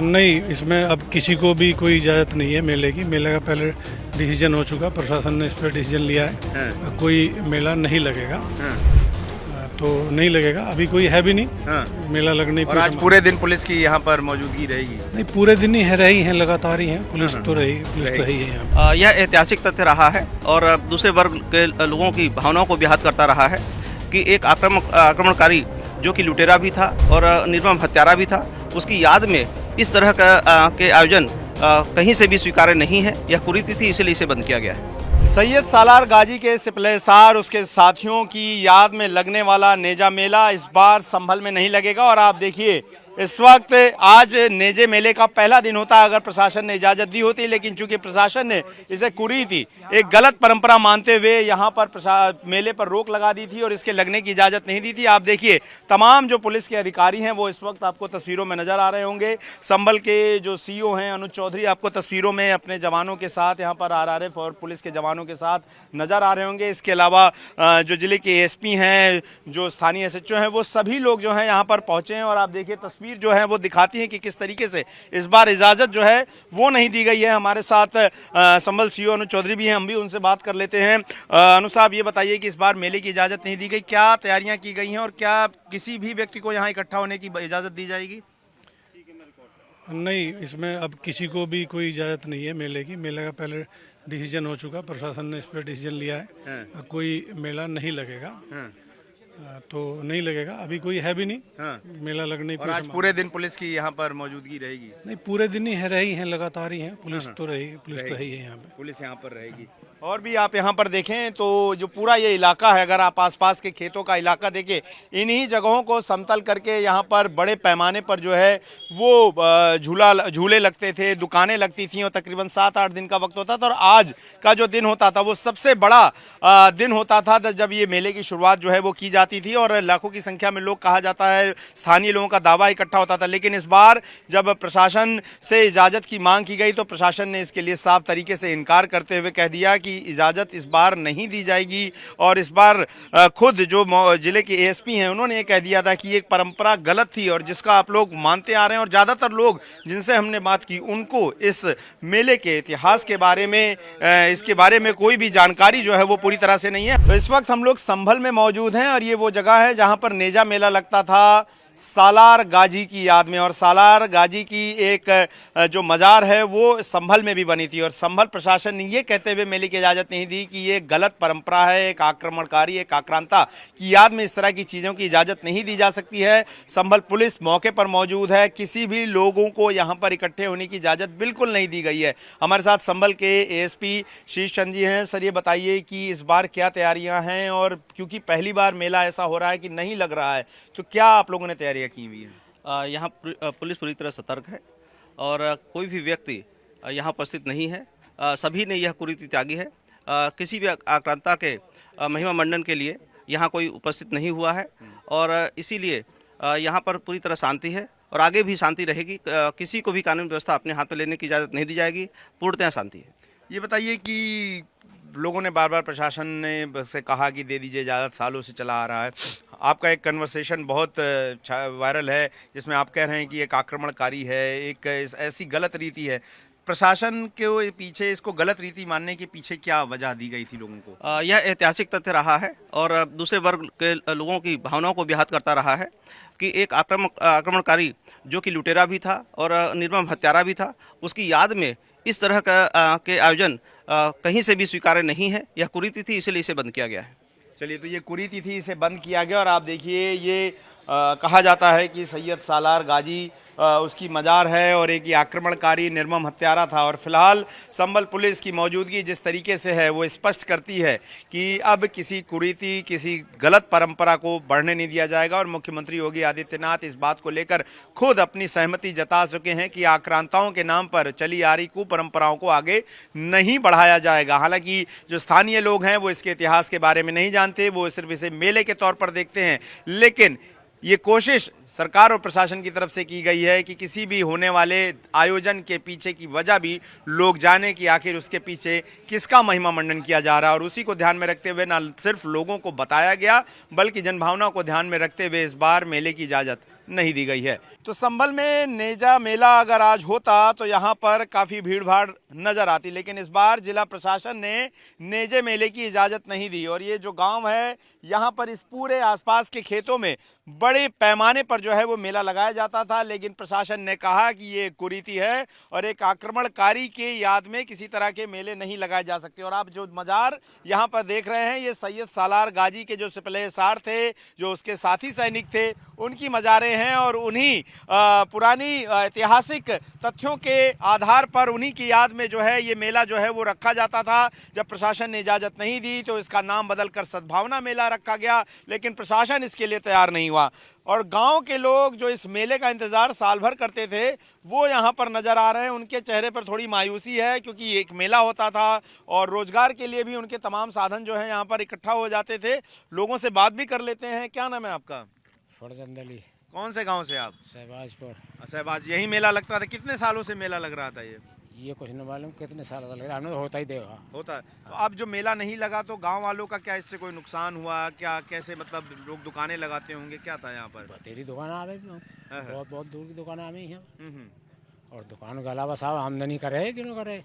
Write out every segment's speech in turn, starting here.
नहीं, इसमें अब किसी को भी कोई इजाज़त नहीं है मेले की। मेले का पहले डिसीजन हो चुका, प्रशासन ने इस पर डिसीजन लिया है। हाँ। कोई मेला नहीं लगेगा। हाँ। तो नहीं लगेगा, अभी कोई है भी नहीं। हाँ। मेला लगने और आज पूरे दिन पुलिस की यहाँ पर मौजूदगी रहेगी? नहीं, पूरे दिन ही है, रही हैं, लगातार ही हैं। पुलिस तो रही, पुलिस तो है ही है यहाँ। यह ऐतिहासिक तथ्य रहा है और दूसरे वर्ग के लोगों की भावनाओं को व्याहत करता रहा है कि एक आक्रमणकारी जो कि लुटेरा भी था और निर्मम हत्यारा भी था, उसकी याद में इस तरह के आयोजन कहीं से भी स्वीकार्य नहीं है। यह कुरीति थी, इसलिए इसे बंद किया गया है। सैयद सालार गाजी के सिपले सार उसके साथियों की याद में लगने वाला नेजा मेला इस बार संभल में नहीं लगेगा। और आप देखिए, इस वक्त आज नेजे मेले का पहला दिन होता है, अगर प्रशासन ने इजाज़त दी होती, लेकिन चूंकि प्रशासन ने इसे कुरीति, एक गलत परंपरा मानते हुए यहाँ पर मेले पर रोक लगा दी थी और इसके लगने की इजाज़त नहीं दी थी। आप देखिए, तमाम जो पुलिस के अधिकारी हैं वो इस वक्त आपको तस्वीरों में नज़र आ रहे होंगे। संभल के जो सीईओ हैं अनुज चौधरी आपको तस्वीरों में अपने जवानों के साथ यहाँ पर आरआरएफ और पुलिस के जवानों के साथ नज़र आ रहे होंगे। इसके अलावा जो जिले के एएसपी हैं, जो स्थानीय एसएचओ हैं, वो सभी लोग जो हैं यहाँ पर पहुँचे हैं। और आप देखिए, तस्वीर जो है वो दिखाती है कि किस तरीके से इस बार इजाजत जो है वो नहीं दी गई है। हमारे साथ संभल सीईओ अनुज चौधरी भी हैं, हम भी उनसे बात कर लेते हैं। अनु साहब, ये बताइए कि इस बार मेले की इजाजत नहीं दी गई, क्या तैयारियां की गई हैं और क्या किसी भी व्यक्ति को यहाँ इकट्ठा होने की इजाजत दी जाएगी? नहीं, इसमें अब किसी को भी कोई इजाज़त नहीं है मेले की। मेले का पहले डिसीजन हो चुका, प्रशासन ने इस पर डिसीजन लिया है। कोई मेला नहीं लगेगा। तो नहीं लगेगा, अभी कोई है भी नहीं। मेला लगने की। और आज पूरे दिन पुलिस की यहाँ पर मौजूदगी रहेगी? नहीं, पूरे दिन ही है, रही हैं, लगातार ही हैं। पुलिस तो रही, पुलिस तो है ही है यहाँ पे। पुलिस यहाँ पर रहेगी। और भी आप यहाँ पर देखें तो जो पूरा ये इलाका है, अगर आप आसपास के खेतों का इलाका देखें, इन्हीं जगहों को समतल करके यहाँ पर बड़े पैमाने पर जो है वो झूले लगते थे, दुकानें लगती थीं और तकरीबन 7-8 दिन का वक्त होता था। और आज का जो दिन होता था वो सबसे बड़ा दिन होता था जब ये मेले की शुरुआत जो है वो की जाती थी और लाखों की संख्या में लोग, कहा जाता है, स्थानीय लोगों का दावा इकट्ठा होता था। लेकिन इस बार जब प्रशासन से इजाज़त की मांग की गई तो प्रशासन ने इसके लिए साफ तरीके से इनकार करते हुए कह दिया कि इजाज़त इस बार नहीं दी जाएगी। और इस बार खुद जो जिले के एएसपी हैं उन्होंने ये कह दिया था कि एक परंपरा गलत थी और जिसका आप लोग मानते आ रहे हैं। और ज़्यादातर लोग जिनसे हमने बात की उनको इस मेले के इतिहास के बारे में, इसके बारे में कोई भी जानकारी जो है वो पूरी तरह से नहीं है। तो इस वक्त हम लोग संभल में मौजूद हैं और ये वो जगह है जहाँ पर नेजा मेला लगता था सालार गाजी की याद में। और सालार गाजी की एक जो मज़ार है वो संभल में भी बनी थी और संभल प्रशासन ने ये कहते हुए मेले की इजाज़त नहीं दी कि ये गलत परंपरा है, एक आक्रमणकारी, एक आक्रांता की याद में इस तरह की चीज़ों की इजाज़त नहीं दी जा सकती है। संभल पुलिस मौके पर मौजूद है, किसी भी लोगों को यहाँ पर इकट्ठे होने की इजाज़त बिल्कुल नहीं दी गई है। हमारे साथ संभल के एएसपी शीश चंद जी हैं। सर, ये बताइए कि इस बार क्या तैयारियाँ हैं और क्योंकि पहली बार मेला ऐसा हो रहा है कि नहीं लग रहा है, तो क्या आप लोगों ने तैयारियां की हुई हैं? यहाँ पुलिस पूरी तरह सतर्क है और कोई भी व्यक्ति यहाँ उपस्थित नहीं है। सभी ने यह कुरीति त्यागी है। किसी भी आक्रांता के महिमा मंडन के लिए यहाँ कोई उपस्थित नहीं हुआ है और इसीलिए यहाँ पर पूरी तरह शांति है और आगे भी शांति रहेगी। किसी को भी कानून व्यवस्था अपने हाथ में लेने की इजाज़त नहीं दी जाएगी। पूर्णतः शांति है। ये बताइए कि लोगों ने बार बार प्रशासन ने से कहा कि दे दीजिए इजाज़त, सालों से चला आ रहा है। आपका एक कन्वर्सेशन बहुत वायरल है जिसमें आप कह रहे हैं कि एक आक्रमणकारी है, एक ऐसी गलत रीति है। प्रशासन के पीछे, इसको गलत रीति मानने के पीछे क्या वजह दी गई थी लोगों को? यह ऐतिहासिक तथ्य रहा है और दूसरे वर्ग के लोगों की भावनाओं को व्याहत करता रहा है कि एक आक्रमणकारी जो कि लुटेरा भी था और निर्मम हत्यारा भी था, उसकी याद में इस तरह के आयोजन कहीं से भी स्वीकार्य नहीं है। यह कुरीति थी, इसलिए इसे बंद किया गया है। चलिए, तो ये कुरीति थी, इसे बंद किया गया। और आप देखिए, ये कहा जाता है कि सैयद सालार गाजी उसकी मज़ार है और एक ये आक्रमणकारी निर्मम हत्यारा था। और फिलहाल संभल पुलिस की मौजूदगी जिस तरीके से है वो स्पष्ट करती है कि अब किसी कुरीति, किसी गलत परंपरा को बढ़ने नहीं दिया जाएगा। और मुख्यमंत्री योगी आदित्यनाथ इस बात को लेकर खुद अपनी सहमति जता चुके हैं कि आक्रांताओं के नाम पर चली आ रही कुपरंपराओं को आगे नहीं बढ़ाया जाएगा। हालांकि जो स्थानीय लोग हैं वो इसके इतिहास के बारे में नहीं जानते, वो सिर्फ इसे मेले के तौर पर देखते हैं। लेकिन ये कोशिश सरकार और प्रशासन की तरफ से की गई है कि किसी भी होने वाले आयोजन के पीछे की वजह भी लोग जाने कि आखिर उसके पीछे किसका महिमा मंडन किया जा रहा है। और उसी को ध्यान में रखते हुए न सिर्फ लोगों को बताया गया बल्कि जनभावना को ध्यान में रखते हुए इस बार मेले की इजाज़त नहीं दी गई है। तो संभल में नेजा मेला अगर आज होता तो यहाँ पर काफ़ी भीड़ भाड़ नजर आती, लेकिन इस बार जिला प्रशासन ने नेजे मेले की इजाज़त नहीं दी और ये जो गांव है यहाँ पर इस पूरे आसपास के खेतों में बड़े पैमाने पर जो है वो मेला लगाया जाता था, लेकिन प्रशासन ने कहा कि ये कुरीति है और एक आक्रमणकारी के याद में किसी तरह के मेले नहीं लगाए जा सकते। और आप जो मजार यहाँ पर देख रहे हैं ये सैयद सालार गाजी के जो सिपले सार थे, जो उसके साथी सैनिक थे, उनकी मजारें हैं और उन्हीं पुरानी ऐतिहासिक तथ्यों के आधार पर उन्हीं की याद में जो है ये मेला जो है वो रखा जाता था। जब प्रशासन ने इजाज़त नहीं दी तो इसका नाम बदलकर सद्भावना मेला रखा गया, लेकिन प्रशासन इसके लिए तैयार नहीं हुआ और गांव के लोग जो इस मेले का इंतजार साल भर करते थे वो यहाँ पर नजर आ रहे हैं। उनके चेहरे पर थोड़ी मायूसी है क्योंकि एक मेला होता था और रोजगार के लिए भी उनके तमाम साधन जो है यहाँ पर इकट्ठा हो जाते थे। लोगों से बात भी कर लेते हैं। क्या नाम है आपका? फरजंद अली। कौन से गांव से आप? शहबाजपुर। शहबाज। यही मेला लगता था? कितने सालों से मेला लग रहा था ये कुछ नहीं मालूम कितने साल लग रहा है, हमने तो होता ही देखा। होता है। तो अब जो मेला नहीं लगा तो गांव वालों का क्या इससे कोई नुकसान हुआ क्या? कैसे मतलब लोग दुकानें लगाते होंगे? क्या था यहाँ पर? तेरी दुकान आ गई, बहुत बहुत दूर की दुकान आ गई है हम्म। और दुकान के अलावा साहब आमदनी करे कि न करे,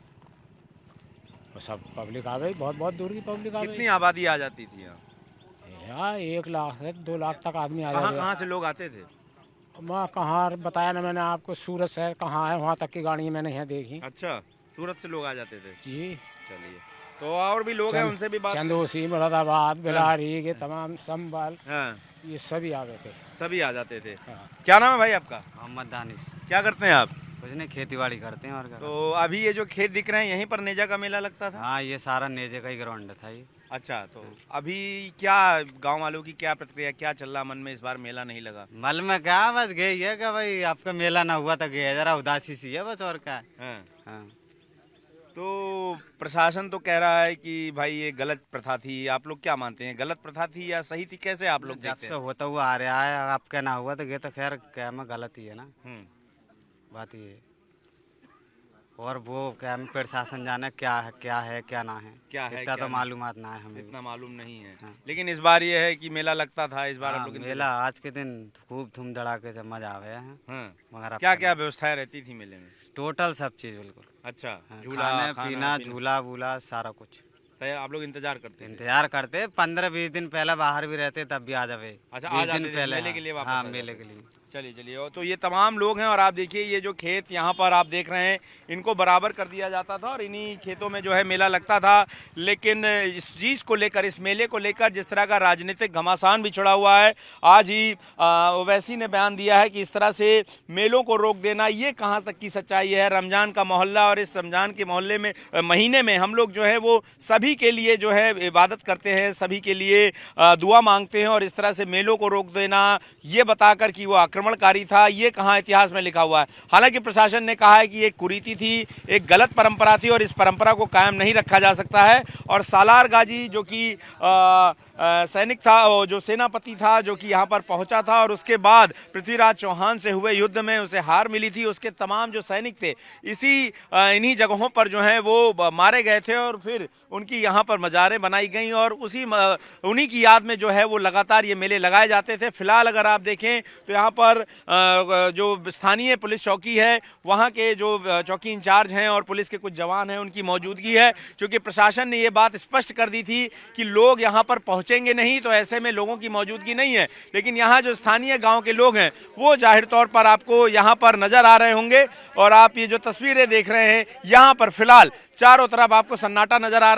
और सब पब्लिक आ गई, बहुत बहुत दूर की पब्लिक आ कितनी गई। आबादी आ जाती थी यहाँ? यहाँ 1 लाख से 2 लाख तक आदमी आ कहाँ जाए। कहाँ से लोग आते थे? मैं कहाँ बताया ना मैंने आपको, सूरत शहर कहाँ है वहाँ तक की गाड़ी मैंने यहाँ देखी। अच्छा, सूरत से लोग आ जाते थे? जी। चलिए, तो और भी लोग हैं उनसे भी बात। चंदोसी, मुरादाबाद, बिलारी के तमाम संभल, हाँ, ये सभी आ गए थे। सभी आ जाते थे। हाँ। क्या नाम है भाई आपका? मोहम्मद दानिश। क्या करते हैं आप? कुछ नहीं, खेती बाड़ी करते हैं और क्या। तो अभी ये जो खेत दिख रहे हैं यहीं पर नेजा का मेला लगता था? हाँ, ये सारा नेजे का ही ग्राउंड था ये। अच्छा, तो अभी क्या गांव वालों की क्या प्रतिक्रिया, क्या चल रहा मन में? इस बार मेला नहीं लगा? मल में क्या बस गई है कि भाई आपका मेला ना हुआ तो गया, जरा उदासी सी है बस, और क्या है। हाँ। हाँ। तो प्रशासन तो कह रहा है कि भाई ये गलत प्रथा थी। आप लोग क्या मानते हैं, गलत प्रथा थी या सही थी? कैसे आप लोग जब देखते से हैं? होता हुआ आ रहा है, आपका ना हुआ तो गया तो खैर क्या में गलत ही है ना, बात ये है। और वो क्या में प्रशासन जाने क्या है क्या ना है, क्या है, इतना क्या तो नहीं। मालूमात ना है हमें भी। इतना मालूम नहीं है। हाँ। लेकिन इस बार ये है कि मेला लगता था, इस बार हाँ, आप लोग मेला आज के दिन खूब धूम धड़ाके से मजा आ गया है। हाँ। मगर अब क्या क्या व्यवस्थाएं रहती थी मेले में? टोटल सब चीज बिल्कुल। अच्छा, हाँ, झूला, खाने खाना, पीना, झूला वूला सारा कुछ। तो आप लोग इंतजार करते थे? इंतजार करते 15-20 दिन पहले बाहर भी रहते तब भी आ जावे। अच्छा, 20 आ जाते दिन थे पहले। मेले के लिए वापस हाँ, आ मेले जाते के लिए। चलिए चलिए। और तो ये तमाम लोग हैं और आप देखिए ये जो खेत यहाँ पर आप देख रहे हैं इनको बराबर कर दिया जाता था और इन्हीं खेतों में जो है मेला लगता था। लेकिन इस चीज़ को लेकर, इस मेले को लेकर जिस तरह का राजनीतिक घमासान भी छुड़ा हुआ है, आज ही ओवैसी ने बयान दिया है कि इस तरह से मेलों को रोक देना ये कहाँ तक की सच्चाई है। रमजान का मोहल्ला और इस रमजान के मोहल्ले में महीने में हम लोग जो है वो सभी के लिए जो है इबादत करते हैं, सभी के लिए दुआ मांगते हैं और इस तरह से मेलों को रोक देना ये बताकर कि वो आक्रमणकारी था, ये कहाँ इतिहास में लिखा हुआ है। हालांकि प्रशासन ने कहा है कि एक कुरीति थी, एक गलत परंपरा थी और इस परंपरा को कायम नहीं रखा जा सकता है। और सालार गाजी जो कि सैनिक था, जो सेनापति था, जो कि यहाँ पर पहुंचा था और उसके बाद पृथ्वीराज चौहान से हुए युद्ध में उसे हार मिली थी, उसके तमाम जो सैनिक थे इन्हीं जगहों पर जो है वो मारे गए थे और फिर उनकी यहाँ पर मजारें बनाई गई और उन्हीं की याद में जो है वो लगातार ये मेले लगाए जाते थे। फिलहाल अगर आप देखें तो यहाँ पर जो स्थानीय पुलिस चौकी है वहाँ के जो चौकी इंचार्ज हैं और पुलिस के कुछ जवान हैं उनकी मौजूदगी है, क्योंकि प्रशासन ने ये बात स्पष्ट कर दी थी कि लोग यहाँ पर पहुँचेंगे नहीं, तो ऐसे में लोगों की मौजूदगी नहीं है। लेकिन यहाँ जो स्थानीय गाँव के लोग हैं वो जाहिर तौर पर आपको यहाँ पर नजर आ रहे होंगे और आप ये जो तस्वीरें देख रहे हैं यहाँ पर फिलहाल चारों तरफ आपको सन्नाटा नजर आ रहा है।